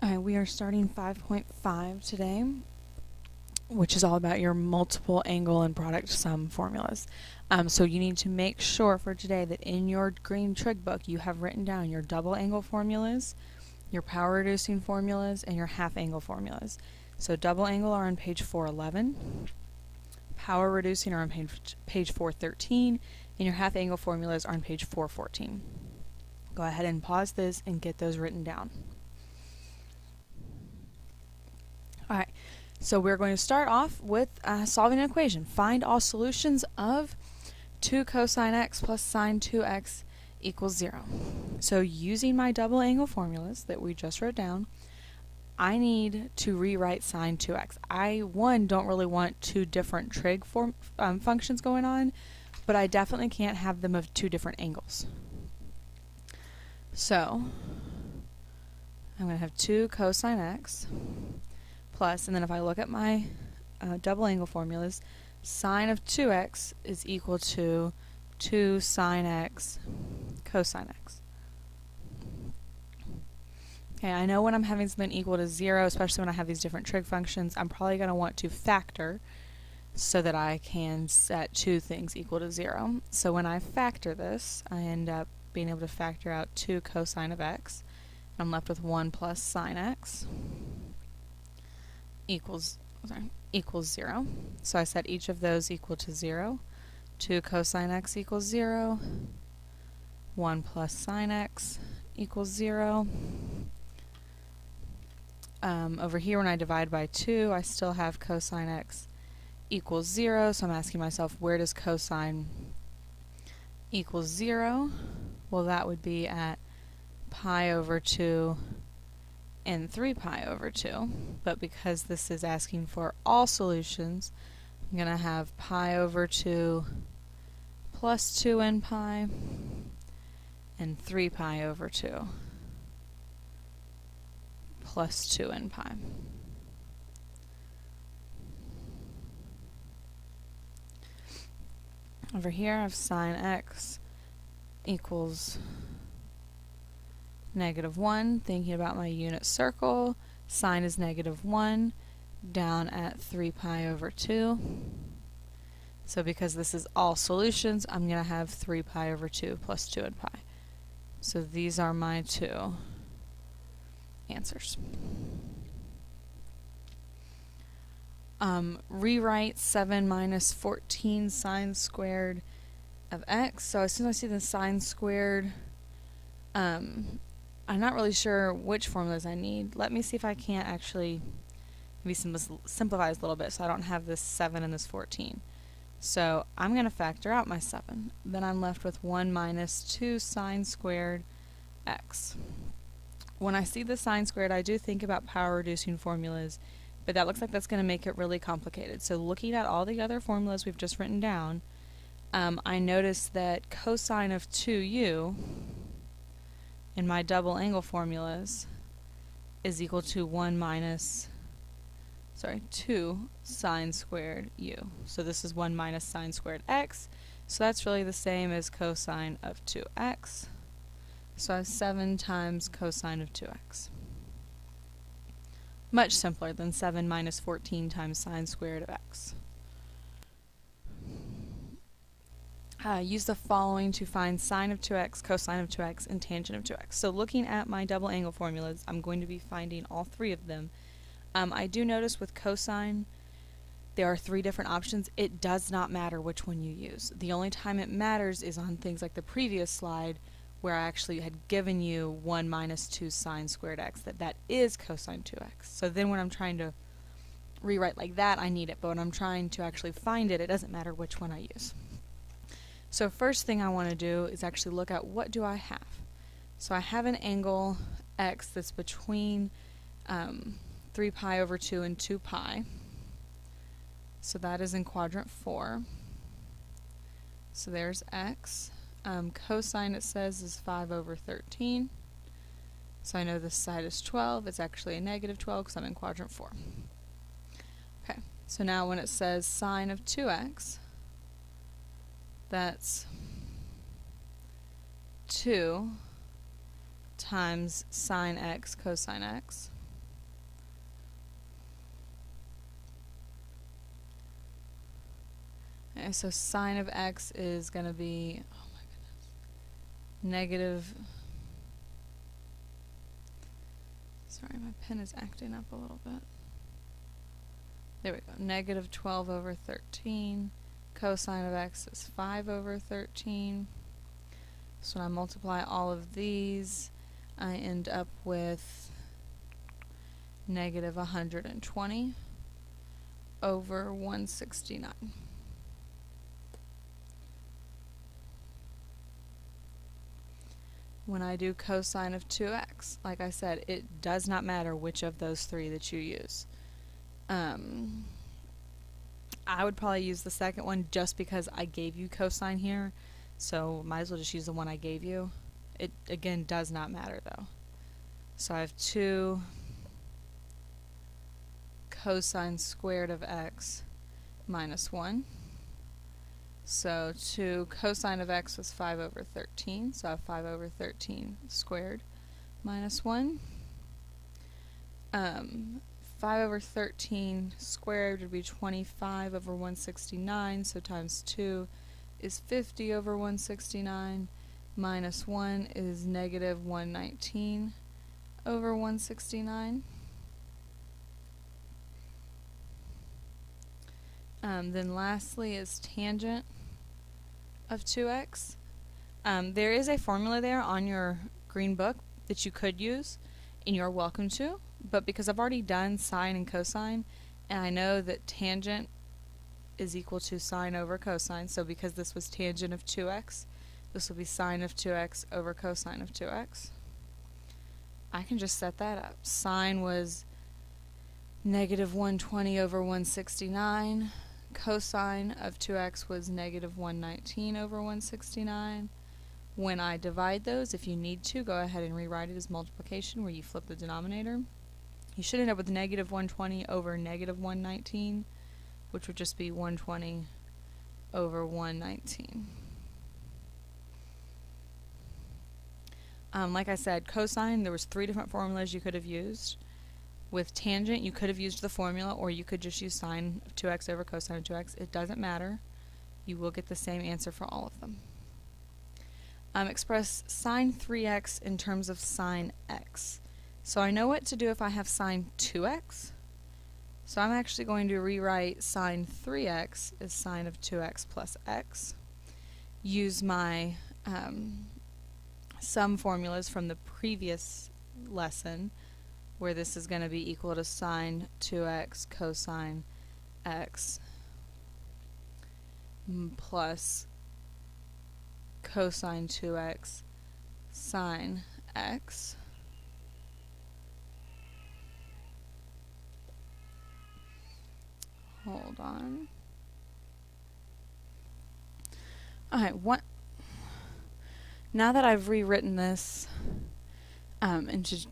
Alright, we are starting 5.5 today, which is all about your multiple angle and product sum formulas. So you need to make sure for today that in your green trig book you have written down your double angle formulas, your power reducing formulas, and your half angle formulas. So double angle are on page 411, power reducing are on page 413, and your half angle formulas are on page 414. Go ahead and pause this and get those written down. Alright, so we're going to start off with solving an equation. Find all solutions of 2 cosine x plus sine 2x equals 0. So using my double angle formulas that we just wrote down, I need to rewrite sine 2x. I, don't really want two different trig functions going on, but I definitely can't have them of two different angles. So I'm going to have 2 cosine x plus, and then if I look at my double angle formulas, sine of 2x is equal to 2 sine x cosine x. Okay, I know when I'm having something equal to 0, especially when I have these different trig functions, I'm probably going to want to factor so that I can set two things equal to 0. So when I factor this, I end up being able to factor out 2 cosine of x. I'm left with 1 plus sine x equals 0. So I set each of those equal to 0. 2 cosine x equals 0. 1 plus sine x equals 0. Over here when I divide by 2, I still have cosine x equals 0, so I'm asking myself, where does cosine equals 0? Well, that would be at pi over 2 and 3 pi over 2, but because this is asking for all solutions, I'm going to have pi over 2 plus 2n pi and 3 pi over 2 plus 2n pi. Over here I have sine x equals -1. Thinking about my unit circle, sine is -1 down at 3 pi over 2. So because this is all solutions, I'm going to have 3 pi over 2 plus 2n pi. So these are my two answers. Rewrite 7 minus 14 sine squared of x. So as soon as I see the sine squared, I'm not really sure which formulas I need. Let me see if I can't actually maybe simplify this a little bit so I don't have this 7 and this 14. So I'm going to factor out my 7. Then I'm left with 1 minus 2 sine squared x. When I see the sine squared, I do think about power reducing formulas, but that looks like that's going to make it really complicated. So looking at all the other formulas we've just written down, I notice that cosine of 2u in my double angle formulas is equal to 2 sine squared u. So this is 1 minus sine squared x. So that's really the same as cosine of 2x. So I have 7 times cosine of 2x. Much simpler than 7 minus 14 times sine squared of x. Use the following to find sine of 2x, cosine of 2x, and tangent of 2x. So looking at my double angle formulas, I'm going to be finding all three of them. I do notice with cosine, there are 3 different options. It does not matter which one you use. The only time it matters is on things like the previous slide, where I actually had given you 1 minus 2 sine squared x, that is cosine 2x. So then when I'm trying to rewrite like that, I need it. But when I'm trying to actually find it, it doesn't matter which one I use. So first thing I want to do is actually look at what do I have. So I have an angle x that's between 3 pi over 2 and 2 pi. So that is in quadrant 4. So there's x. Cosine, it says, is 5 over 13. So I know this side is 12. It's actually a -12 because I'm in quadrant 4. Okay, so now when it says sine of 2x, that's 2 times sine x cosine x. Okay, so sine of x is going to be, oh my goodness, negative, sorry, my pen is acting up a little bit. There we go, negative 12 over 13. Cosine of x is 5 over 13. So when I multiply all of these, I end up with negative 120 over 169. When I do cosine of 2x, like I said, it does not matter which of those three that you use. I would probably use the second one just because I gave you cosine here, so might as well just use the one I gave you. It, again, does not matter though. So I have 2 cosine squared of x minus 1. So 2 cosine of x was 5 over 13, so I have 5 over 13 squared minus 1. 5 over 13 squared would be 25 over 169, so times 2 is 50 over 169, minus 1 is negative 119 over 169. Then lastly is tangent of 2x. There is a formula there on your green book that you could use, and you're welcome to, but because I've already done sine and cosine, and I know that tangent is equal to sine over cosine, so because this was tangent of 2x, this will be sine of 2x over cosine of 2x. I can just set that up. Sine was negative 120 over 169. Cosine of 2x was negative 119 over 169. When I divide those, if you need to, go ahead and rewrite it as multiplication where you flip the denominator. You should end up with negative 120 over negative 119, which would just be 120 over 119. Like I said, cosine, there was 3 different formulas you could have used. With tangent, you could have used the formula, or you could just use sine of 2x over cosine of 2x. It doesn't matter. You will get the same answer for all of them. Express sine 3x in terms of sine x. So I know what to do if I have sine 2x. So I'm actually going to rewrite sine 3x as sine of 2x plus x. Use my sum formulas from the previous lesson, where this is going to be equal to sine 2x cosine x plus cosine 2x sine x. Hold on. Alright, now that I've rewritten this into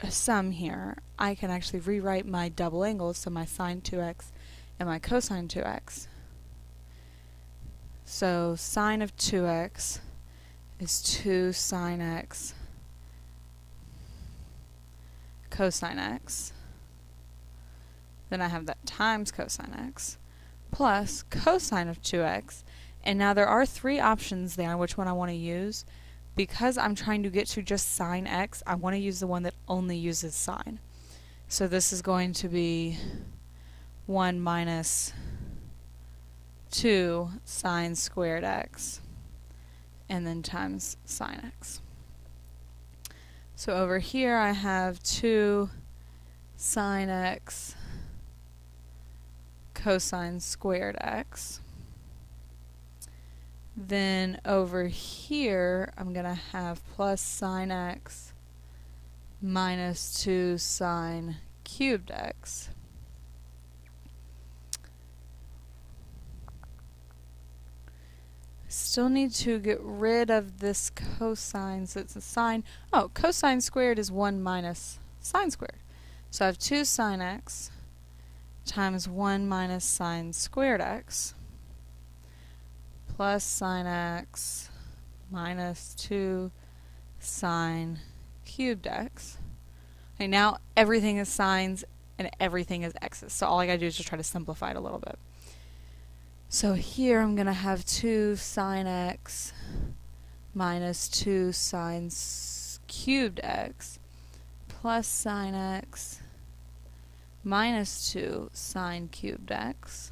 a sum here, I can actually rewrite my double angles, so my sine 2x and my cosine 2x. So sine of 2x is 2 sine x cosine x. Then I have that times cosine x plus cosine of 2x. And now there are 3 options there which one I want to use. Because I'm trying to get to just sine x, I want to use the one that only uses sine. So this is going to be 1 minus 2 sine squared x, and then times sine x. So over here I have 2 sine x cosine squared x. Then over here I'm going to have plus sine x minus 2 sine cubed x. Still need to get rid of this cosine, so it's a sine. Oh, cosine squared is 1 minus sine squared. So I have 2 sine x times 1 minus sine squared x plus sine x minus 2 sine cubed x. Okay, now everything is sines and everything is x's. So all I gotta do is just try to simplify it a little bit. So here I'm going to have 2 sine x minus 2 sine cubed x plus sine x minus 2 sine cubed x.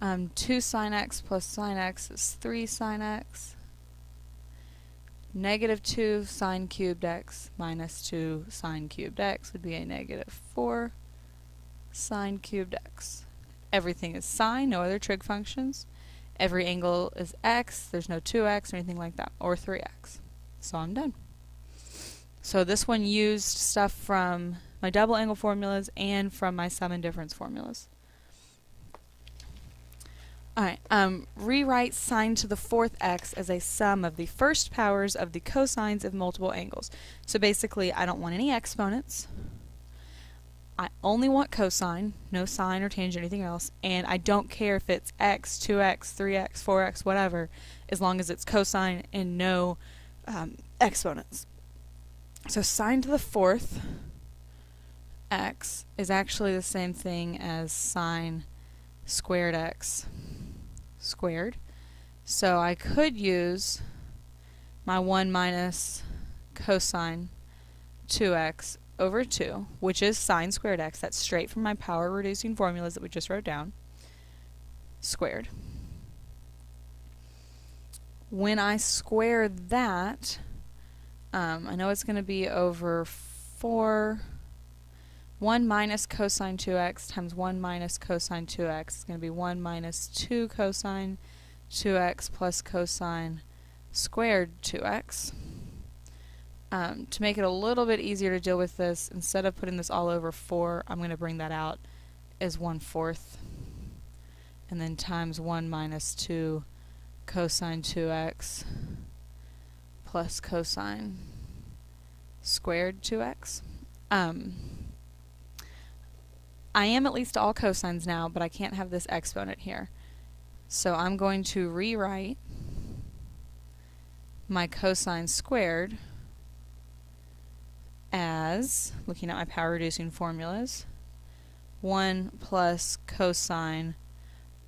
2 sine x plus sine x is 3 sine x. Negative 2 sine cubed x minus 2 sine cubed x would be a negative 4 sine cubed x. Everything is sine, no other trig functions. Every angle is x, there's no 2x or anything like that, or 3x. So I'm done. So this one used stuff from my double angle formulas and from my sum and difference formulas. Alright, rewrite sine to the 4th x as a sum of the first powers of the cosines of multiple angles. So basically, I don't want any exponents. I only want cosine, no sine or tangent or anything else, and I don't care if it's x, 2x, 3x, 4x, whatever, as long as it's cosine and no exponents. So sine to the 4th x is actually the same thing as sine squared x squared. So I could use my 1 minus cosine 2x over 2, which is sine squared x. That's straight from my power reducing formulas that we just wrote down, squared. When I square that, I know it's going to be over 4. 1 minus cosine 2x times 1 minus cosine 2x is going to be 1 minus 2 cosine 2x plus cosine squared 2x. To make it a little bit easier to deal with this, instead of putting this all over 4, I'm going to bring that out as 1/4, and then times 1 minus 2 cosine 2x plus cosine squared 2x. I am at least all cosines now, but I can't have this exponent here. So I'm going to rewrite my cosine squared as, looking at my power reducing formulas, 1 plus cosine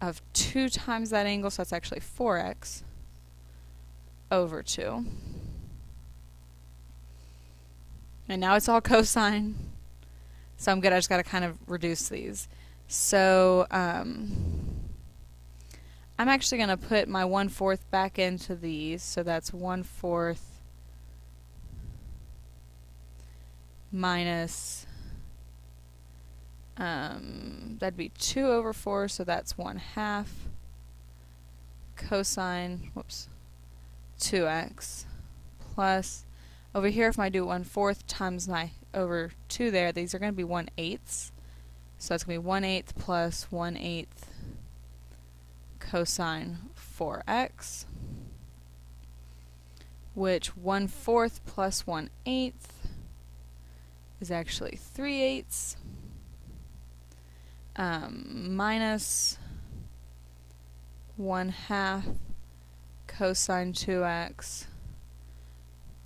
of 2 times that angle, so that's actually 4x, over 2. And now it's all cosine. So I'm good, I just got to kind of reduce these. So I'm actually going to put my 1/4 back into these, so that's 1/4 minus, that'd be 2 over 4, so that's 1/2 cosine, 2x plus, over here if I do 1/4 times my over 2 there, these are going to be 1/8. So that's going to be 1/8 plus 1/8 cosine 4x, which 1/4 plus 1/8 is actually 3/8 minus 1/2 cosine 2x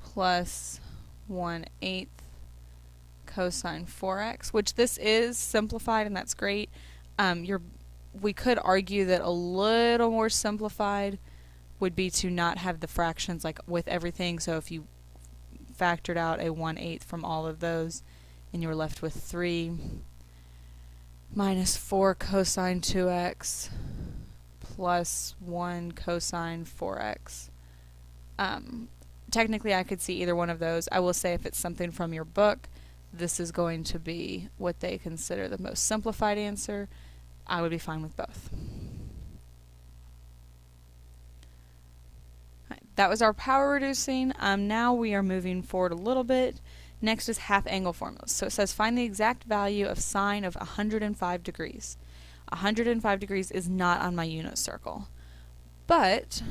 plus 1/8 cosine 4x, which this is simplified, and that's great. We could argue that a little more simplified would be to not have the fractions like with everything. So if you factored out a 1/8 from all of those, and you were left with 3 minus 4 cosine 2x plus 1 cosine 4x. Technically I could see either one of those. I will say if it's something from your book, this is going to be what they consider the most simplified answer. I would be fine with both. Right, that was our power reducing. Now we are moving forward a little bit. Next is half angle formulas. So it says find the exact value of sine of 105 degrees. 105 degrees is not on my unit circle. But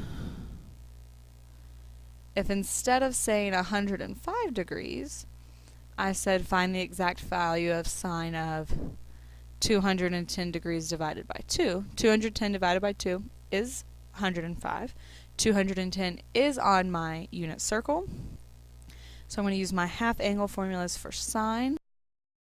if instead of saying 105 degrees, I said find the exact value of sine of 210 degrees divided by 2. 210 divided by 2 is 105. 210 is on my unit circle. So I'm going to use my half angle formulas for sine.